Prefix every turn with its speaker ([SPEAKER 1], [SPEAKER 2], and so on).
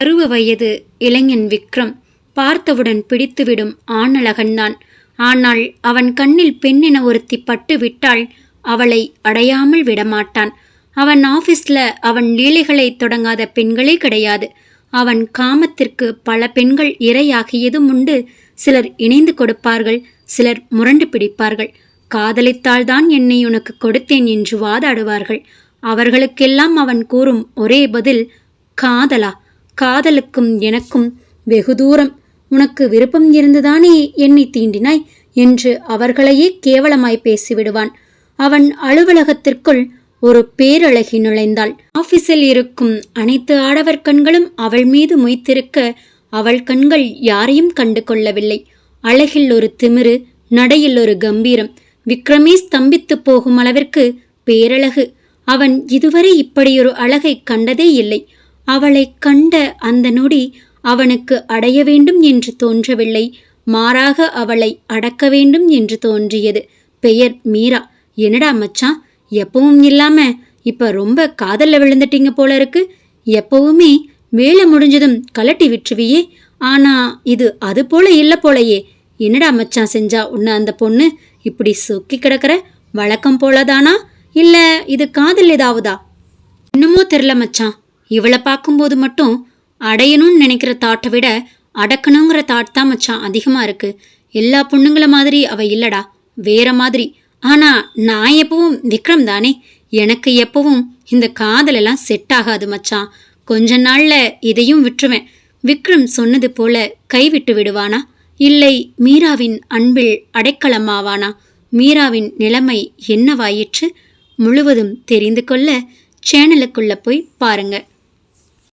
[SPEAKER 1] பருவ வயது இளைஞன் விக்ரம் பார்த்தவுடன் பிடித்துவிடும் ஆணழகன்தான். ஆனால் அவன் கண்ணில் பெண்ணென ஒருத்தி பட்டு விட்டால் அவளை அடையாமல் விடமாட்டான். அவன் ஆபீஸ்ல அவன் லீலைகளை தொடங்காத பெண்களே கிடையாது. அவன் காமத்திற்கு பல பெண்கள் இரையாகியதும் உண்டு. சிலர் இணைந்து கொடுப்பார்கள், சிலர் முரண்டு பிடிப்பார்கள். காதலித்தால்தான் என்னை உனக்கு கொடுத்தேன் என்று வாதாடுவார்கள். அவர்களுக்கெல்லாம் அவன் கூறும் ஒரே பதில், காதலா? காதலுக்கும் எனக்கும் வெகு தூரம். உனக்கு விருப்பம் இருந்துதானே என்னை தீண்டினாய் என்று அவர்களையே கேவலமாய் பேசிவிடுவான். அவன் அலுவலகத்திற்குள் ஒரு பேரழகி நுழைந்தாள். ஆபீஸில் இருக்கும் அனைத்து ஆடவர் கண்களும் அவள் மீது மொய்த்திருக்க அவள் கண்கள் யாரையும் கண்டு கொள்ளவில்லை. அழகில் ஒரு திமிரு, நடையில் ஒரு கம்பீரம். விக்ரமே ஸ்தம்பித்து போகும் அளவிற்கு பேரழகு. அவன் இதுவரை இப்படியொரு அழகை கண்டதே இல்லை. அவளை கண்ட அந்த நொடி அவனுக்கு அடைய வேண்டும் என்று தோன்றவில்லை, மாறாக அவளை அடக்க வேண்டும் என்று தோன்றியது. பெயர் மீரா. என்னடா மச்சான், எப்பவும் இல்லாம இப்ப ரொம்ப காதல்ல விழுந்துட்டீங்க போல இருக்கு. எப்பவுமே வேலை முடிஞ்சதும் கலட்டி விட்டுருவியே, ஆனா இது அது போல இல்ல போலையே. என்னடா மச்சான் செஞ்சா உன்ன அந்த பொண்ணு இப்படி சொக்கி கிடக்கிற? வழக்கம் போலதானா, இல்ல இது காதல் ஏதாவதா? இன்னுமோ தெரில மச்சான். இவளை பார்க்கும்போது மட்டும் அடையணும்னு நினைக்கிற தாட்டை விட அடக்கணுங்கிற தாட் தான் மச்சான் அதிகமா இருக்கு. எல்லா பொண்ணுங்கள மாதிரி அவ இல்லடா, வேற மாதிரி. ஆனா நான் எப்பவும் விக்ரம் தானே. எனக்கு எப்பவும் இந்த காதல் எல்லாம் செட் ஆகாது மச்சான். கொஞ்ச நாள்ல இதையும் விட்டுருவேன். விக்ரம் சொன்னது போல கைவிட்டு விடுவானா, இல்லை மீராவின் அன்பில் அடைக்கலமாவானா? மீராவின் நிலைமை என்னவாயிற்று? முழுவதும் தெரிந்து கொள்ள சேனலுக்குள்ள போய் பாருங்க.